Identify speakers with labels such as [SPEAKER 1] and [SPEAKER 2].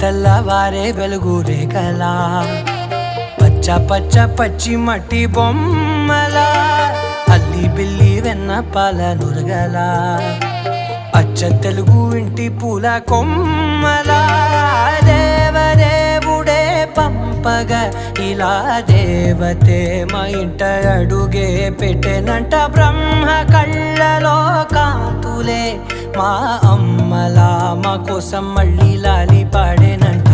[SPEAKER 1] తెల్లవారే వెలుగు రేఖలా పచ్చ పచ్చ పచ్చి మట్టి బొమ్మలా అల్లి బిల్లి వెన్న పాల నురగలా అచ్చ తెలుగు ఇంటి పూల కొమ్మలా దేవదేవుడే పంపగా ఇలా దేవతే మా ఇంట అడుగే పెట్టెనంట బ్రహ్మ కళ్ళలో కాంతులే మా అమ్మలా మా కోసం మళ్ళీ లాలి పాడేనంట.